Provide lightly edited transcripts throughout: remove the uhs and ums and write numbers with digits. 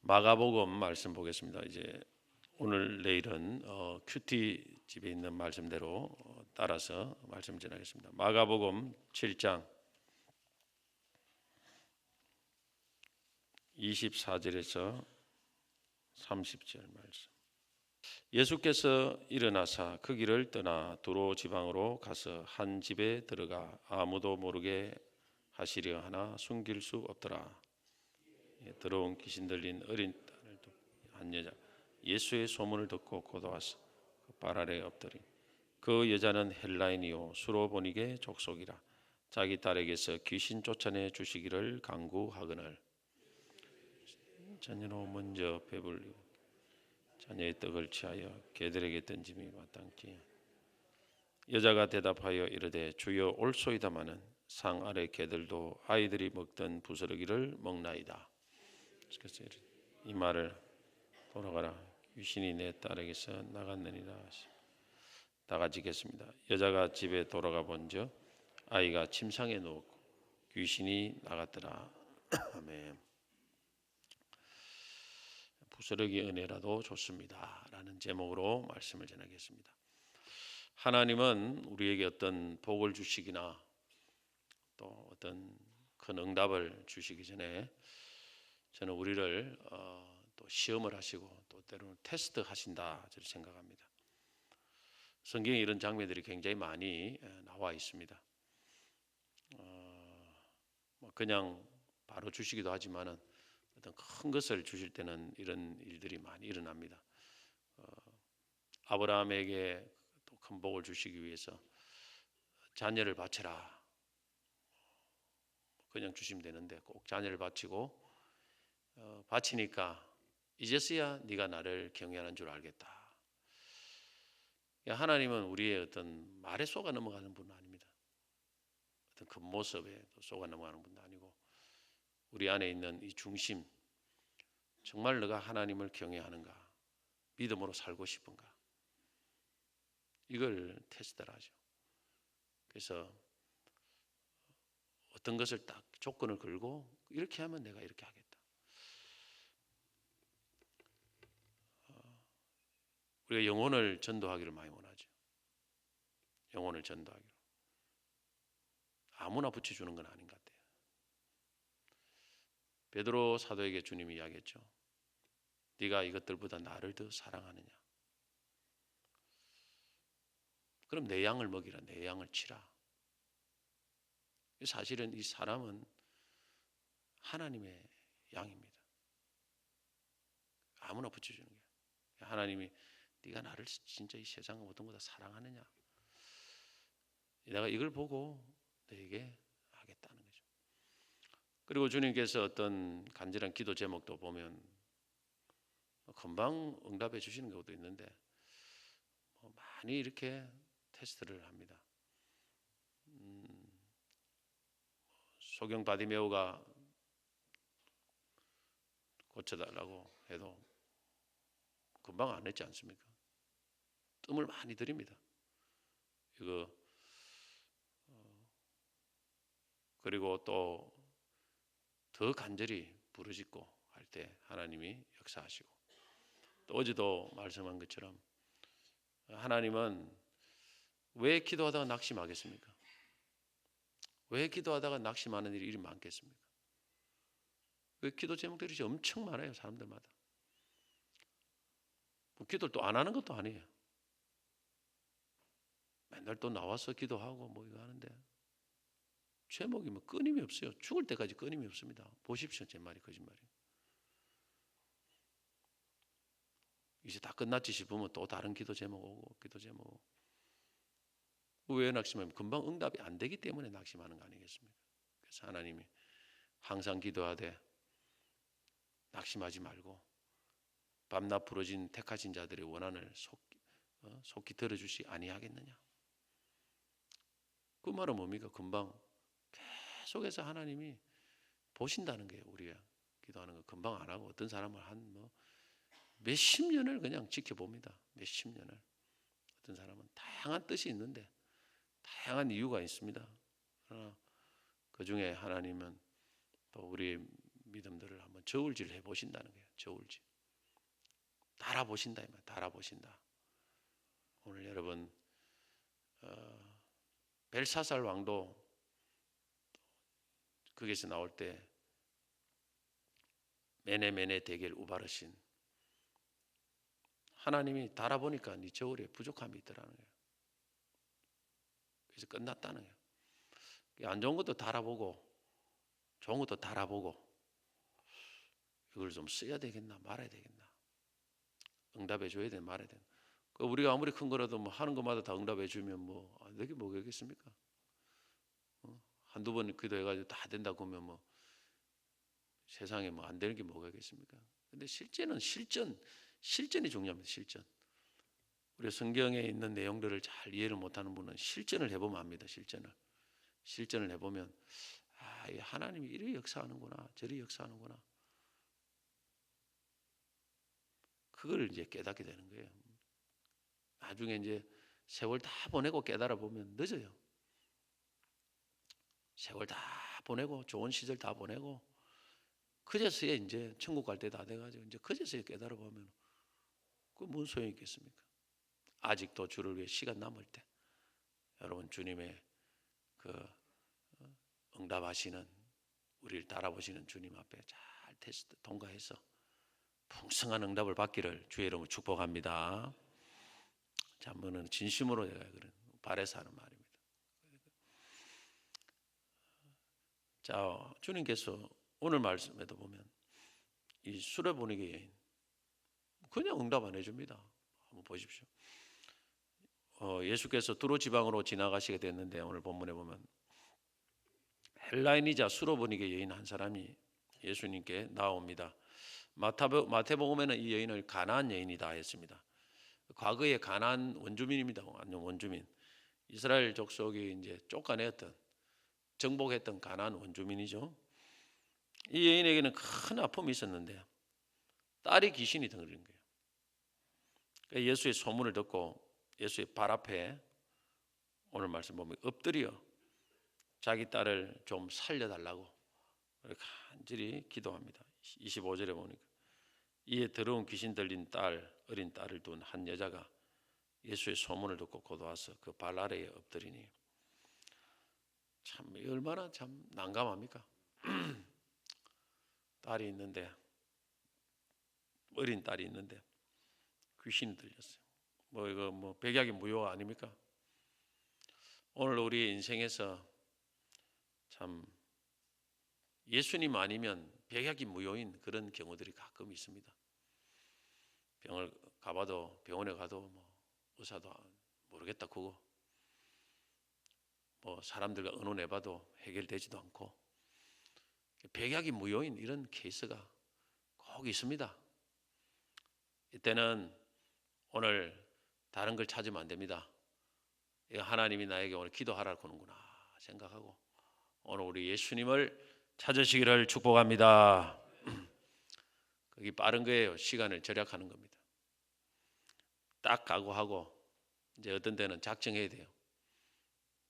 마가복음 말씀 보겠습니다. 이제 오늘 내일은 큐티 집에 있는 말씀대로 따라서 말씀 전하겠습니다. 마가복음 7장 24절에서 30절 말씀. 예수께서 일어나사 그 길을 떠나 두로 지방으로 가서 한 집에 들어가 아무도 모르게 하시려 하나 숨길 수 없더라. 더러운 귀신 들린 어린 딸을 한 여자 예수의 소문을 듣고 곧와 와서 그 발 아래에 엎드린 그 여자는 헬라인이요 수로보니게 족속이라. 자기 딸에게서 귀신 쫓아내 주시기를 간구하거늘 자녀로 먼저 배불리고 자녀의 떡을 취하여 개들에게 던짐이 마땅히. 여자가 대답하여 이르되 주여 올소이다마는 상 아래 개들도 아이들이 먹던 부스러기를 먹나이다. 그래서 이 말을 돌아가라 귀신이 내 딸에게서 나갔느니라 하시. 다 같이 읽겠습니다. 여자가 집에 돌아가 본즉 아이가 침상에 누웠고 귀신이 나갔더라. 아멘. 부스러기 은혜라도 좋습니다 라는 제목으로 말씀을 전하겠습니다. 하나님은 우리에게 어떤 복을 주시기나 또 어떤 큰 응답을 주시기 전에 저는 우리를 또 시험을 하시고 또 때로는 테스트 하신다 저를 생각합니다. 성경에 이런 장면들이 굉장히 많이 나와 있습니다. 그냥 바로 주시기도 하지만은 어떤 큰 것을 주실 때는 이런 일들이 많이 일어납니다. 아브라함에게 또 큰 복을 주시기 위해서 자녀를 바쳐라. 그냥 주시면 되는데 꼭 자녀를 바치고 바치니까 이제서야 네가 나를 경외하는 줄 알겠다. 하나님은 우리의 어떤 말에 속아 넘어가는 분은 아닙니다. 어떤 겉모습에 속아 넘어가는 분도 아니고 우리 안에 있는 이 중심, 정말 너가 하나님을 경외하는가, 믿음으로 살고 싶은가, 이걸 테스트를 하죠. 그래서 어떤 것을 딱 조건을 걸고 이렇게 하면 내가 이렇게 하겠다. 우리가 영혼을 전도하기를 많이 원하죠. 영혼을 전도하기로. 아무나 붙여주는 건 아닌 것 같아요. 베드로 사도에게 주님이 이야기했죠. 네가 이것들보다 나를 더 사랑하느냐. 그럼 내 양을 먹이라. 내 양을 치라. 사실은 이 사람은 하나님의 양입니다. 아무나 붙여주는 거예요. 하나님이 네가 나를 진짜 이 세상 모든 것보다 사랑하느냐. 내가 이걸 보고 너에게 하겠다는 거죠. 그리고 주님께서 어떤 간절한 기도 제목도 보면 금방 응답해 주시는 경우도 있는데 많이 이렇게 테스트를 합니다. 소경 바디메오가 고쳐달라고 해도 금방 안 했지 않습니까? 뜸을 많이 들입니다. 이거 그리고 또 더 간절히 부르짖고 할 때 하나님이 역사하시고 또 어제도 말씀한 것처럼 하나님은 왜 기도하다가 낙심하겠습니까? 왜 기도하다가 낙심하는 일이 많겠습니까? 왜 기도 제목들이 엄청 많아요, 사람들마다. 기도를 또 안 하는 것도 아니에요. 맨날 또 나와서 기도하고 뭐 이거 하는데 제목이 뭐 끊임이 없어요. 죽을 때까지 끊임이 없습니다. 보십시오, 제 말이 거짓말이에요. 이제 다 끝났지 싶으면 또 다른 기도 제목 오고 기도 제목 오고. 왜 낙심하면 금방 응답이 안 되기 때문에 낙심하는 거 아니겠습니까? 그래서 하나님이 항상 기도하되 낙심하지 말고 밤낮 부러진 택하신 자들의 원한을 속히 들어주시 아니하겠느냐. 그 말은 뭡니까? 금방 계속해서 하나님이 보신다는 거예요. 우리가 기도하는 거 금방 안 하고 어떤 사람을 한 몇십 년을 그냥 지켜봅니다. 몇십 년을. 어떤 사람은 다양한 뜻이 있는데 다양한 이유가 있습니다. 그러나 그 중에 하나님은 또 우리 믿음들을 한번 저울질을 해보신다는 거예요. 저울질. 달아보신다. 달아보신다. 오늘 여러분 벨사살 왕도 거기서 나올 때 메네 대겔 우바르신 하나님이 달아보니까 네 저울에 부족함이 있더라는 거예요. 그래서 끝났다는 거예요. 안 좋은 것도 달아보고 좋은 것도 달아보고 이걸 좀 써야 되겠나 말아야 되겠나 응답해 줘야 되나 말아야 되나. 우리가 아무리 큰 거라도 뭐 하는 것마다 다 응답해 주면 뭐 안 되게 뭐겠습니까? 한두 번 기도해가지고 다 된다고 하면 뭐 세상에 뭐 안 되는 게 뭐겠습니까? 근데 실제는 실전이 중요합니다. 실전. 우리 성경에 있는 내용들을 잘 이해를 못하는 분은 실전을 해보면 압니다. 실전을 해보면 하나님이 이렇게 역사하는구나, 저리 역사하는구나. 그걸 이제 깨닫게 되는 거예요. 나중에 이제 세월 다 보내고 깨달아 보면 늦어요. 세월 다 보내고 좋은 시절 다 보내고 그제서야 이제 천국 갈 때 다 돼가지고 이제 그제서야 깨달아 보면 그 무슨 소용이 있겠습니까? 아직도 주를 위해 시간 남을 때 여러분 주님의 그 응답하시는 우리를 따라보시는 주님 앞에 잘 테스트 통과해서 풍성한 응답을 받기를 주의 이름으로 축복합니다. 자, 뭐는 진심으로 내가 그런 바래서 하는 말입니다. 자, 주님께서 오늘 말씀에도 보면 이 수레보니게 여인 그냥 응답 안 해줍니다. 한번 보십시오. 예수께서 두로 지방으로 지나가시게 됐는데 오늘 본문에 보면 헬라인이자 수로보니게 여인 한 사람이 예수님께 나옵니다. 마태복음에는 이 여인을 가나안 여인이다 했습니다. 과거에 가나안 원주민입니다. 원주민. 이스라엘 족속이 이제 쫓아내었던 정복했던 가나안 원주민이죠. 이 여인에게는 큰 아픔이 있었는데 딸이 귀신이 들린 거예요. 그러니까 예수의 소문을 듣고 예수의 발 앞에 오늘 말씀 보면 엎드려 자기 딸을 좀 살려달라고 간절히 기도합니다. 25절에 보니까 이에 더러운 귀신 들린 어린 딸을 둔 한 여자가 예수의 소문을 듣고 곧 와서 그 발 아래에 엎드리니 참 얼마나 참 난감합니까? 딸이 있는데 어린 딸이 있는데 귀신이 들렸어요. 이거 백약이 무효 아닙니까? 오늘 우리 인생에서 참 예수님 아니면 백약이 무효인 그런 경우들이 가끔 있습니다. 병원에 가도 의사도 모르겠다 그거 사람들과 의논해봐도 해결되지도 않고 백약이 무효인 이런 케이스가 꼭 있습니다. 이때는 오늘 다른 걸 찾으면 안 됩니다. 하나님이 나에게 오늘 기도하라고 하는구나 생각하고 오늘 우리 예수님을 찾으시기를 축복합니다. 그게 빠른 거예요. 시간을 절약하는 겁니다. 딱 각오하고 이제 어떤 때는 작정해야 돼요.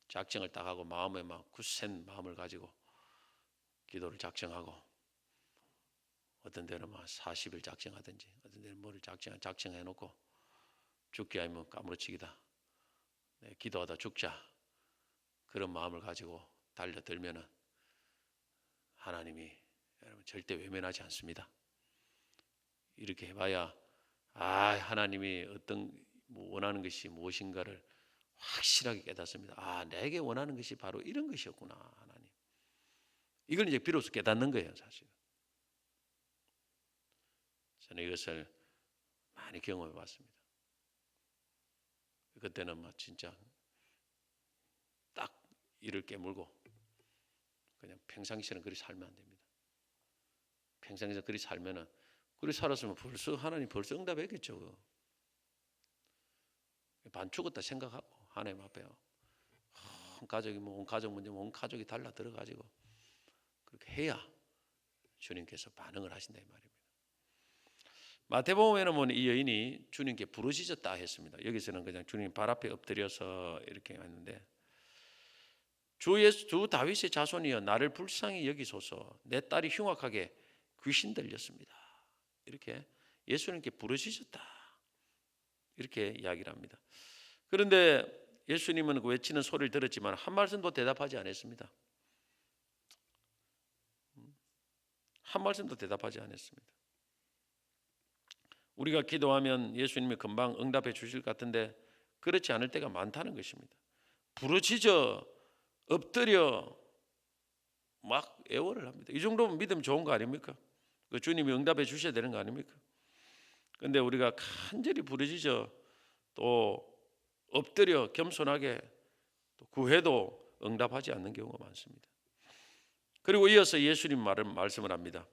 작정을 딱 하고 마음에 막 굳센 마음을 가지고 기도를 작정하고 어떤 때는 막 40일 작정하든지 어떤 때는 뭐를 작정해놓고 죽기 아니면 까무러치기다. 기도하다 죽자. 그런 마음을 가지고 달려들면은 하나님이 여러분 절대 외면하지 않습니다. 이렇게 해봐야 하나님이 원하는 것이 무엇인가를 확실하게 깨닫습니다. 내게 원하는 것이 바로 이런 것이었구나 하나님. 이걸 이제 비로소 깨닫는 거예요 사실. 저는 이것을 많이 경험해 봤습니다. 그때는 진짜 딱 이를 깨물고 그냥 평상시에는 그리 살면 안 됩니다. 평상시에 그리 살면은 그리 살았으면 하나님 벌써 응답했겠죠. 반 죽었다 생각하고 하나님 앞에 온 가족이 온 가족 문제 온 가족이 달라 들어가지고 그렇게 해야 주님께서 반응을 하신다 이 말입니다. 마태복음에는 이 여인이 주님께 부르짖었다 했습니다. 여기서는 그냥 주님 발 앞에 엎드려서 이렇게 했는데 주 다윗의 자손이여 나를 불쌍히 여기소서 내 딸이 흉악하게 귀신 들렸습니다. 이렇게 예수님께 부르짖었다. 이렇게 이야기를 합니다. 그런데 예수님은 그 외치는 소리를 들었지만 한 말씀도 대답하지 않았습니다. 한 말씀도 대답하지 않았습니다. 우리가 기도하면 예수님이 금방 응답해 주실 것 같은데 그렇지 않을 때가 많다는 것입니다. 부르짖어 엎드려 막 애원을 합니다. 이 정도면 믿음 좋은 거 아닙니까? 그 주님이 응답해 주셔야 되는 거 아닙니까? 그런데 우리가 간절히 부르짖어 또 엎드려 겸손하게 또 구해도 응답하지 않는 경우가 많습니다. 그리고 이어서 예수님 말씀을 합니다.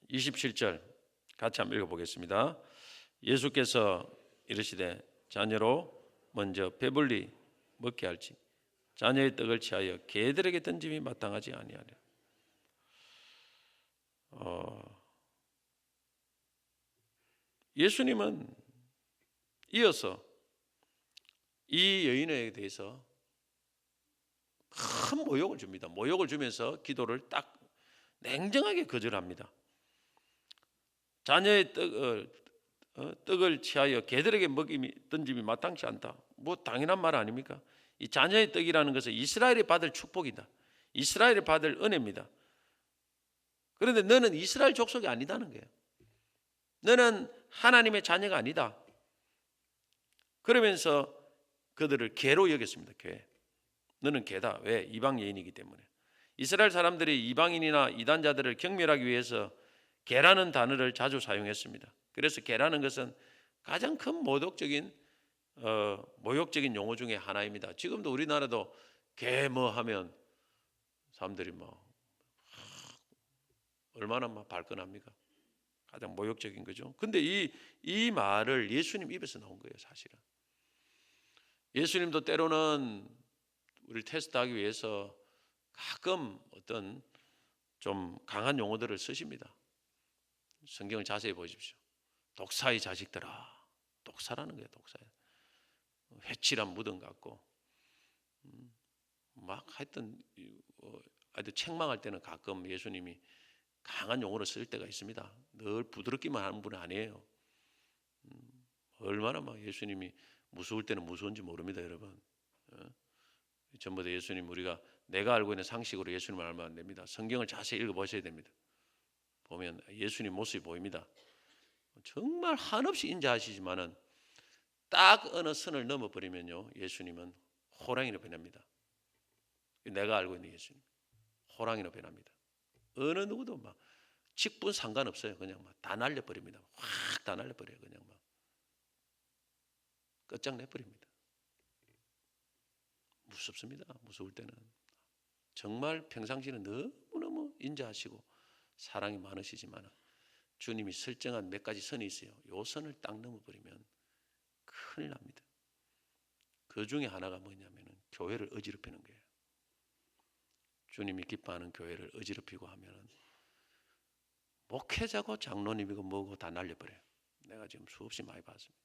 27절 같이 한번 읽어보겠습니다. 예수께서 이르시되 자녀로 먼저 배불리 먹게 할지 자녀의 떡을 취하여 개들에게 던짐이 마땅하지 아니하리라. 예수님은 이어서 이 여인에 대해서 큰 모욕을 줍니다. 모욕을 주면서 기도를 딱 냉정하게 거절합니다. 자녀의 떡을 취하여 개들에게 던짐이 마땅치 않다. 뭐 당연한 말 아닙니까? 이 자녀의 떡이라는 것은 이스라엘이 받을 축복이다. 이스라엘이 받을 은혜입니다. 그런데 너는 이스라엘 족속이 아니다는 거예요. 너는 하나님의 자녀가 아니다. 그러면서 그들을 개로 여겼습니다. 개. 너는 개다. 왜? 이방 여인이기 때문에. 이스라엘 사람들이 이방인이나 이단자들을 경멸하기 위해서 개라는 단어를 자주 사용했습니다. 그래서 개라는 것은 가장 큰 모욕적인 용어 중에 하나입니다. 지금도 우리나라도 개 뭐 하면 사람들이 뭐 얼마나 막 발끈합니까? 가장 모욕적인 거죠. 근데 이 말을 예수님 입에서 나온 거예요, 사실은. 예수님도 때로는 우리를 테스트하기 위해서 가끔 어떤 좀 강한 용어들을 쓰십니다. 성경을 자세히 보십시오. 독사의 자식들아. 독사라는 거예요, 독사. 회칠한 무덤 같고 막 하여튼 아주 책망할 때는 가끔 예수님이 강한 용어를 쓸 때가 있습니다. 늘 부드럽기만 하는 분은 아니에요. 얼마나 막 예수님이 무서울 때는 무서운지 모릅니다, 여러분. 전부 다 예수님 우리가 내가 알고 있는 상식으로 예수님을 알면 안 됩니다. 성경을 자세히 읽어보셔야 됩니다. 보면 예수님 모습이 보입니다. 정말 한없이 인자하시지만은 딱 어느 선을 넘어버리면요, 예수님은 호랑이로 변합니다. 내가 알고 있는 예수님 호랑이로 변합니다. 어느 누구도 막 직분 상관없어요. 그냥 막 다 날려버립니다. 확 다 날려버려요. 그냥 막 끝장내버립니다. 무섭습니다. 무서울 때는 정말 평상시는 너무너무 인자하시고 사랑이 많으시지만 주님이 설정한 몇 가지 선이 있어요. 요 선을 딱 넘어버리면 큰일 납니다. 그 중에 하나가 뭐냐면 교회를 어지럽히는 거예요. 주님이 기뻐하는 교회를 어지럽히고 하면 목회자고 장로님이고 뭐고 다 날려버려요. 내가 지금 수없이 많이 봤습니다.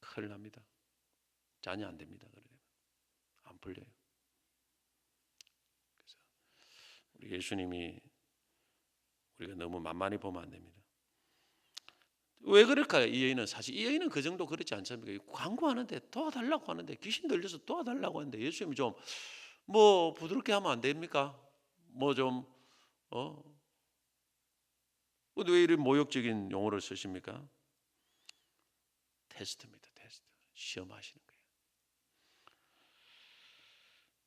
큰일 납니다. 자녀 안 됩니다. 그러면 안 풀려요. 그래서 우리 예수님이 우리가 너무 만만히 보면 안 됩니다. 왜 그럴까요? 이 여인은 사실 이 여인은 그 정도 그렇지 않습니까? 광고하는데 도와달라고 하는데 귀신 들려서 도와달라고 하는데 예수님이 좀 뭐 부드럽게 하면 안 됩니까? 뭐 좀 근데 왜 이런 모욕적인 용어를 쓰십니까? 테스트입니다. 테스트. 시험하시는 거예요.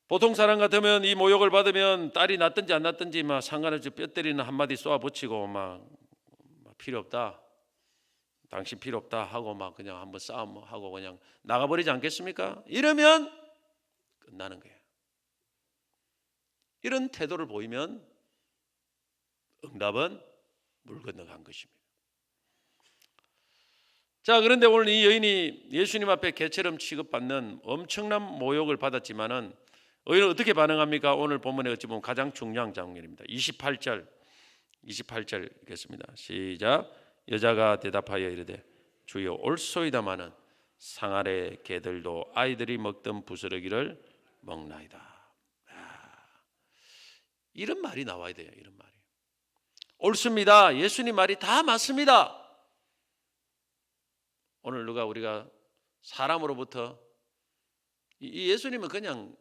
보통 사람 같으면 이 모욕을 받으면 딸이 낳든지 안 낳든지 막 상관없이 뼈 때리는 한마디 쏘아 붙이고 막 필요 없다. 당신 필요 없다 하고 막 그냥 한번 싸움하고 그냥 나가버리지 않겠습니까? 이러면 끝나는 거예요. 이런 태도를 보이면 응답은 물 건너간 것입니다. 자, 그런데 오늘 이 여인이 예수님 앞에 개처럼 취급받는 엄청난 모욕을 받았지만은 여인은 어떻게 반응합니까? 오늘 본문에 어찌 보면 가장 중요한 장면입니다. 28절 읽겠습니다. 시작. 여자가 대답하여 이르되 주여 옳소이다마는 상 아래 개들도 아이들이 먹던 부스러기를 먹나이다. 이런 말이 나와야 돼요. 이런 말이. 옳습니다. 예수님 말이 다 맞습니다. 오늘 우리가 사람으로부터 이 예수님은 그냥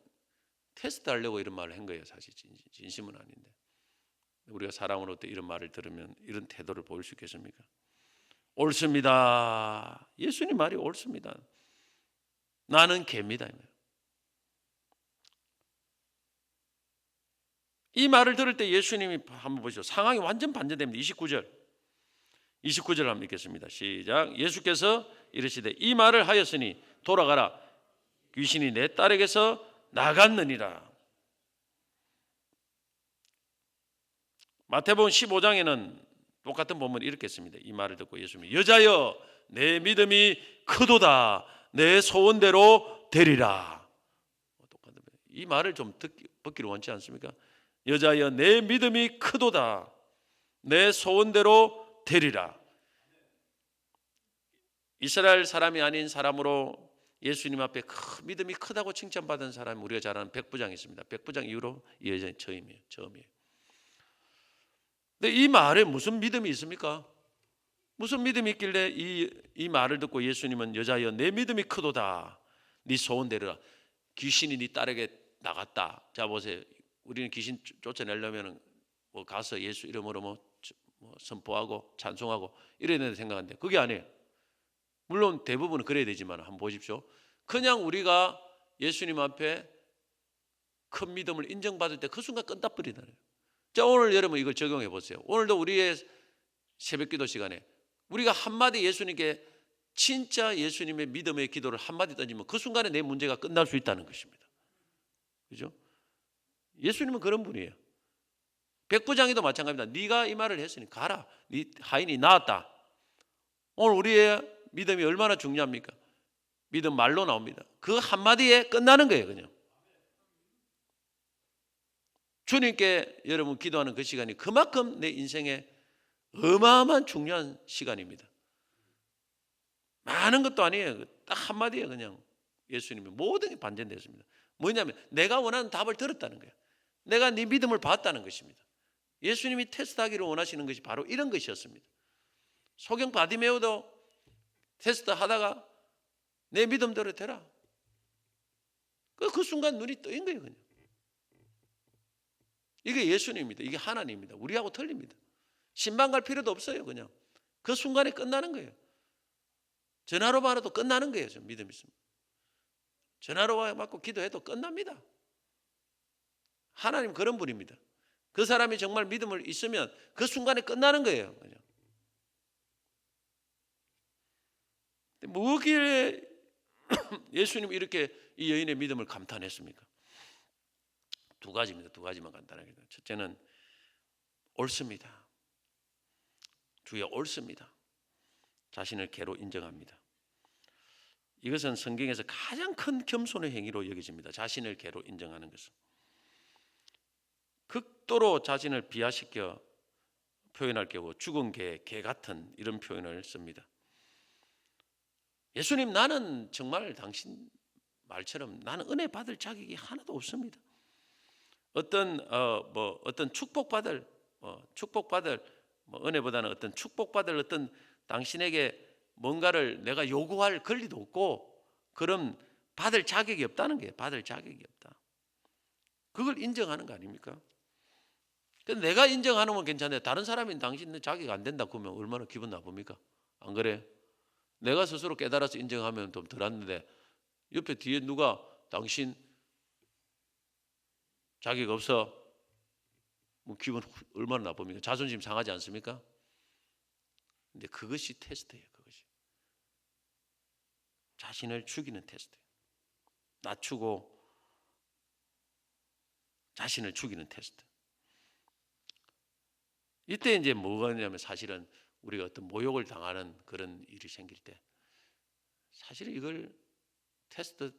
테스트하려고 이런 말을 한 거예요. 사실 진심은 아닌데 우리가 사람으로부터 이런 말을 들으면 이런 태도를 보일 수 있겠습니까? 옳습니다. 예수님 말이 옳습니다. 나는 개입니다. 이 말을 들을 때 예수님이 한번 보시죠. 상황이 완전 반전됩니다. 29절 한번 읽겠습니다. 시작. 예수께서 이르시되 이 말을 하였으니 돌아가라. 귀신이 내 딸에게서 나갔느니라. 마태복음 15장에는 똑같은 본문이 이렇게 씁니다. 이 말을 듣고 예수님이 여자여 내 믿음이 크도다. 내 소원대로 되리라. 이 말을 좀 듣기를 원치 않습니까? 여자여 내 믿음이 크도다. 내 소원대로 되리라. 이스라엘 사람이 아닌 사람으로 예수님 앞에 믿음이 크다고 칭찬받은 사람이 우리가 잘 아는 백부장이 있습니다. 백부장 이후로 이 여자는 처음이에요. 근데 이 말에 무슨 믿음이 있습니까? 무슨 믿음이 있길래 이 말을 듣고 예수님은 여자여 내 믿음이 크도다. 네 소원대로라. 귀신이 네 딸에게 나갔다. 자 보세요. 우리는 귀신 쫓아내려면 뭐 가서 예수 이름으로 뭐 선포하고 찬송하고 이래야 된다 생각하는데 그게 아니에요. 물론 대부분은 그래야 되지만 한번 보십시오. 그냥 우리가 예수님 앞에 큰 믿음을 인정받을 때 그 순간 끝나버리잖아요. 자 오늘 여러분 이걸 적용해 보세요. 오늘도 우리의 새벽기도 시간에 우리가 한마디 예수님께 진짜 예수님의 믿음의 기도를 한마디 던지면 그 순간에 내 문제가 끝날 수 있다는 것입니다. 그죠? 예수님은 그런 분이에요. 백부장이도 마찬가지입니다. 네가 이 말을 했으니 가라. 네 하인이 나았다. 오늘 우리의 믿음이 얼마나 중요합니까? 믿음 말로 나옵니다. 그 한마디에 끝나는 거예요. 그냥 주님께 여러분 기도하는 그 시간이 그만큼 내 인생에 어마어마한 중요한 시간입니다. 많은 것도 아니에요. 딱 한마디에 그냥 예수님이 모든 게 반전됐습니다. 뭐냐면 내가 원하는 답을 들었다는 거예요. 내가 네 믿음을 봤다는 것입니다. 예수님이 테스트하기를 원하시는 것이 바로 이런 것이었습니다. 소경 바디메오도 테스트하다가 내 믿음대로 되라. 그 순간 눈이 뜨인 거예요. 그냥. 이게 예수님입니다. 이게 하나님입니다. 우리하고 틀립니다. 신방 갈 필요도 없어요. 그냥 그 순간에 끝나는 거예요. 전화로 받아도 끝나는 거예요. 좀 믿음 있습니다. 전화로 받고 기도해도 끝납니다. 하나님 그런 분입니다. 그 사람이 정말 믿음을 있으면 그 순간에 끝나는 거예요. 그냥. 뭐길래 예수님이 이렇게 이 여인의 믿음을 감탄했습니까? 두 가지입니다. 두 가지만 간단하게. 첫째는 옳습니다. 주여 옳습니다. 자신을 개로 인정합니다. 이것은 성경에서 가장 큰 겸손의 행위로 여겨집니다. 자신을 개로 인정하는 것은. 극도로 자신을 비하시켜 표현할 경우 죽은 개 같은 이런 표현을 씁니다. 예수님 나는 정말 당신 말처럼 나는 은혜 받을 자격이 하나도 없습니다. 어떤 축복받을 은혜보다는 어떤 축복받을 어떤 당신에게 뭔가를 내가 요구할 권리도 없고 그런 받을 자격이 없다는 게 받을 자격이 없다. 그걸 인정하는 거 아닙니까? 근데 내가 인정하는 건 괜찮은데 다른 사람이 당신은 자격이 안 된다 그러면 얼마나 기분 나쁩니까? 안 그래? 내가 스스로 깨달아서 인정하면 좀 덜한데 옆에 뒤에 누가 당신 자격 없어? 뭐 기분 얼마나 나쁩니까? 자존심 상하지 않습니까? 근데 그것이 테스트예요. 그것이 자신을 죽이는 테스트예요. 낮추고 자신을 죽이는 테스트. 이때 이제 뭐가 있냐면 사실은 우리가 어떤 모욕을 당하는 그런 일이 생길 때 사실 이걸 테스트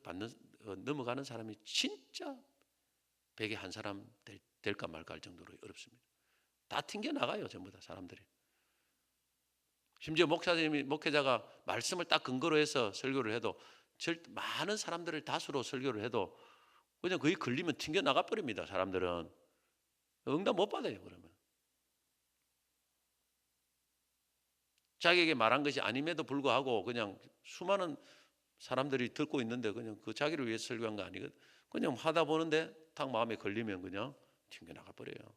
넘어가는 사람이 진짜 100에 한 사람 될까 말까 할 정도로 어렵습니다. 다 튕겨나가요. 전부 다 사람들이. 심지어 목회자가 말씀을 딱 근거로 해서 설교를 해도 많은 사람들을 다수로 설교를 해도 그냥 거의 걸리면 튕겨나가 버립니다. 사람들은. 응답 못 받아요. 그러면 자기에게 말한 것이 아님에도 불구하고 그냥 수많은 사람들이 듣고 있는데 그냥 그 자기를 위해 설교한 거 아니거든. 그냥 하다 보는데 딱 마음에 걸리면 그냥 튕겨나가 버려요.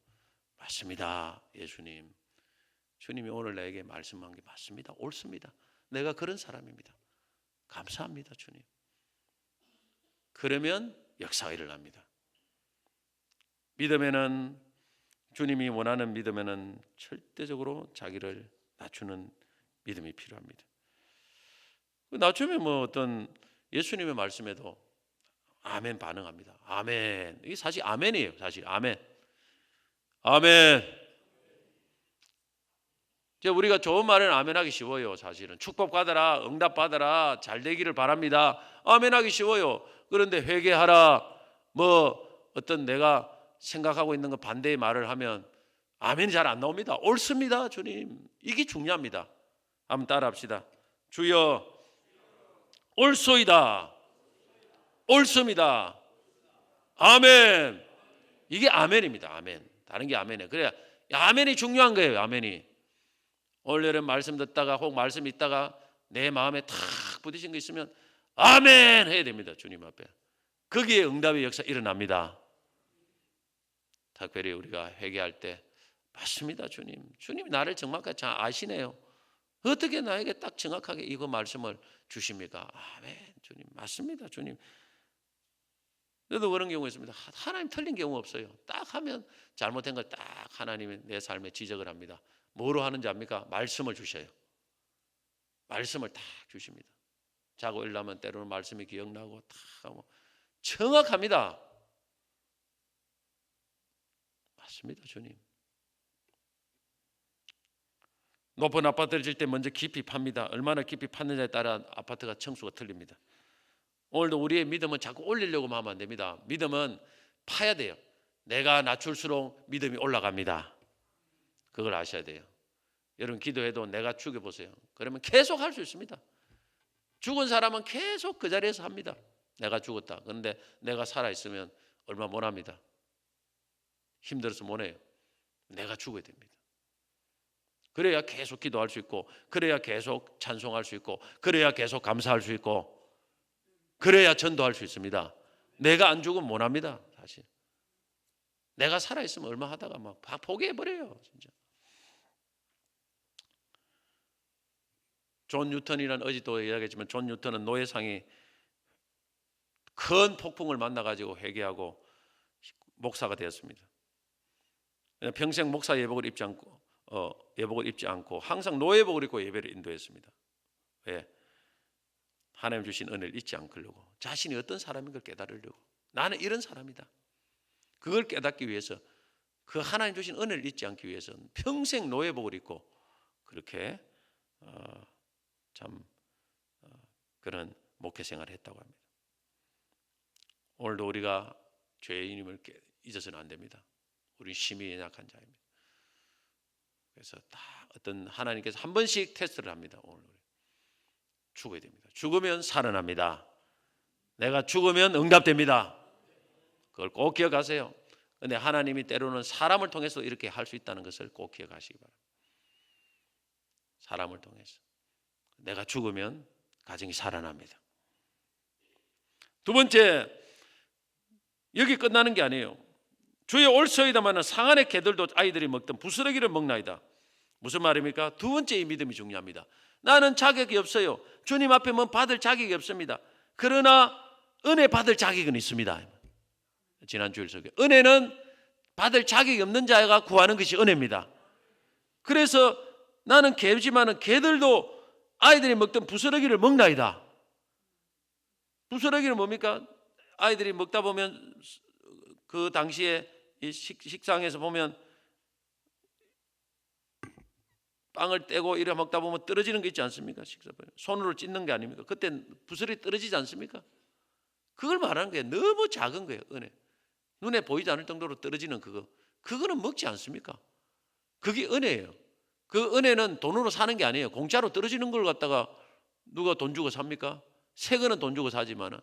맞습니다. 예수님. 주님이 오늘 나에게 말씀한 게 맞습니다. 옳습니다. 내가 그런 사람입니다. 감사합니다, 주님. 그러면 역사가 일어납니다. 믿음에는 주님이 원하는 믿음에는 절대적으로 자기를 낮추는 믿음이 필요합니다. 낮추면 뭐 어떤 예수님의 말씀에도 아멘 반응합니다. 아멘. 이게 사실 아멘이에요. 사실 아멘. 아멘. 우리가 좋은 말은 아멘하기 쉬워요. 사실은 축복 받아라, 응답 받아라, 잘 되기를 바랍니다. 아멘하기 쉬워요. 그런데 회개하라, 뭐 어떤 내가 생각하고 있는 거 반대의 말을 하면 아멘이 잘 안 나옵니다. 옳습니다, 주님. 이게 중요합니다. 한번 따라합시다. 주여, 옳소이다. 옳습니다. 아멘. 이게 아멘입니다. 아멘. 다른 게 아멘이에요. 그래야 아멘이 중요한 거예요. 아멘이. 오늘은 말씀 듣다가 혹 말씀 있다가 내 마음에 탁 부딪힌 거 있으면 아멘 해야 됩니다. 주님 앞에. 거기에 응답의 역사 일어납니다. 특별히 우리가 회개할 때 맞습니다, 주님. 주님이 나를 정확하게 잘 아시네요. 어떻게 나에게 딱 정확하게 이거 말씀을 주십니까? 아멘, 주님. 맞습니다, 주님. 저도 그런 경우 있습니다. 하나님 틀린 경우 없어요. 딱 하면 잘못된 걸 딱 하나님이 내 삶에 지적을 합니다. 뭐로 하는지 압니까? 말씀을 주셔요. 말씀을 딱 주십니다. 자고 일어나면 때로는 말씀이 기억나고 딱 하고 정확합니다. 맞습니다, 주님. 높은 아파트를 질 때 먼저 깊이 팝니다. 얼마나 깊이 팠느냐에 따라 아파트가 층수가 틀립니다. 오늘도 우리의 믿음은 자꾸 올리려고만 하면 안 됩니다. 믿음은 파야 돼요. 내가 낮출수록 믿음이 올라갑니다. 그걸 아셔야 돼요. 여러분 기도해도 내가 죽여보세요. 그러면 계속 할 수 있습니다. 죽은 사람은 계속 그 자리에서 합니다. 내가 죽었다. 그런데 내가 살아있으면 얼마 못합니다. 힘들어서 못해요. 내가 죽어야 됩니다. 그래야 계속 기도할 수 있고, 그래야 계속 찬송할 수 있고, 그래야 계속 감사할 수 있고, 그래야 전도할 수 있습니다. 내가 안 죽으면 못합니다. 사실 내가 살아있으면 얼마 하다가 막 포기해버려요. 진짜. 존 뉴턴이라는 어제도 이야기했지만 존 뉴턴은 노예상이 큰 폭풍을 만나가지고 회개하고 목사가 되었습니다. 평생 목사 예복을 입지 않고 항상 노예복을 입고 예배를 인도했습니다. 왜? 하나님 주신 은혜를 잊지 않으려고, 자신이 어떤 사람인 걸 깨달으려고. 나는 이런 사람이다. 그걸 깨닫기 위해서, 그 하나님 주신 은혜를 잊지 않기 위해서는 평생 노예복을 입고 그렇게 그런 목회 생활을 했다고 합니다. 오늘도 우리가 죄인임을 잊어서는 안 됩니다. 우리는 심히 연약한 자입니다. 그래서 다 어떤 하나님께서 한 번씩 테스트를 합니다. 오늘 죽어야 됩니다. 죽으면 살아납니다. 내가 죽으면 응답됩니다. 그걸 꼭 기억하세요. 그런데 하나님이 때로는 사람을 통해서 이렇게 할 수 있다는 것을 꼭 기억하시기 바랍니다. 사람을 통해서 내가 죽으면 가정이 살아납니다. 두 번째, 여기 끝나는 게 아니에요. 주의 옳소이다마는 상안의 개들도 아이들이 먹던 부스러기를 먹나이다. 무슨 말입니까? 두 번째 이 믿음이 중요합니다. 나는 자격이 없어요. 주님 앞에 뭐 받을 자격이 없습니다. 그러나 은혜 받을 자격은 있습니다. 지난 주일 설교, 은혜는 받을 자격이 없는 자가 구하는 것이 은혜입니다. 그래서 나는 개지만은 개들도 아이들이 먹던 부스러기를 먹나이다. 부스러기는 뭡니까? 아이들이 먹다 보면 그 당시에 이 식상에서 보면 빵을 떼고 이래 먹다 보면 떨어지는 게 있지 않습니까? 손으로 찢는 게 아닙니까? 그때 부스러기 떨어지지 않습니까? 그걸 말하는 거예요. 너무 작은 거예요. 은혜. 눈에 보이지 않을 정도로 떨어지는 그거는 먹지 않습니까? 그게 은혜예요. 그 은혜는 돈으로 사는 게 아니에요. 공짜로 떨어지는 걸 갖다가 누가 돈 주고 삽니까? 새 거는 돈 주고 사지만은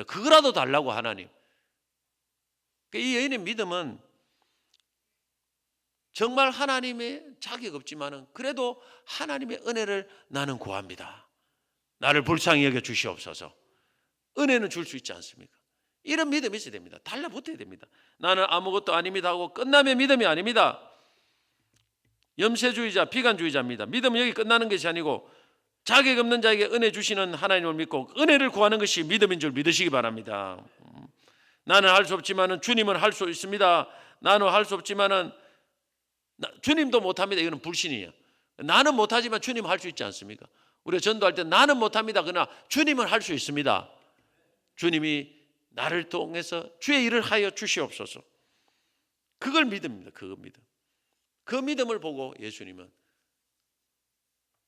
그거라도 달라고 하나님. 이 여인의 믿음은 정말 하나님의 자격 없지만은 그래도 하나님의 은혜를 나는 구합니다. 나를 불쌍히 여겨 주시옵소서. 은혜는 줄 수 있지 않습니까? 이런 믿음이 있어야 됩니다. 달라붙어야 됩니다. 나는 아무것도 아닙니다 하고 끝나면 믿음이 아닙니다. 염세주의자, 비관주의자입니다. 믿음은 여기 끝나는 것이 아니고 자격 없는 자에게 은혜 주시는 하나님을 믿고 은혜를 구하는 것이 믿음인 줄 믿으시기 바랍니다. 나는 할 수 없지만은 주님은 할 수 있습니다. 나는 할 수 없지만은 주님도 못합니다. 이거는 불신이에요. 나는 못하지만 주님은 할 수 있지 않습니까? 우리가 전도할 때 나는 못합니다. 그러나 주님은 할 수 있습니다. 주님이 나를 통해서 주의 일을 하여 주시옵소서. 그걸 믿음입니다. 그거 믿음. 그 믿음을 보고 예수님은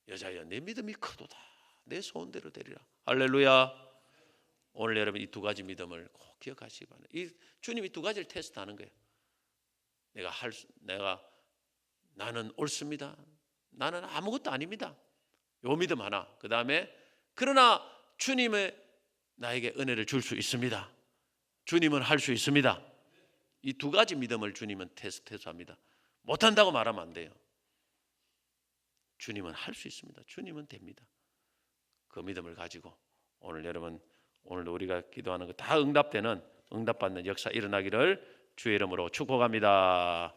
여자여 내 믿음이 크도다. 내 소원대로 되리라. 할렐루야. 오늘 여러분 이 두 가지 믿음을 꼭 기억하시기 바랍니다. 이 주님이 두 가지를 테스트하는 거예요. 나는 옳습니다. 나는 아무것도 아닙니다. 요 믿음 하나. 그 다음에 그러나 주님의 나에게 은혜를 줄 수 있습니다. 주님은 할 수 있습니다. 이 두 가지 믿음을 주님은 테스트합니다. 못한다고 말하면 안 돼요. 주님은 할 수 있습니다. 주님은 됩니다. 그 믿음을 가지고 오늘 여러분 오늘도 우리가 기도하는 거 다 응답받는 역사 일어나기를 주의 이름으로 축복합니다.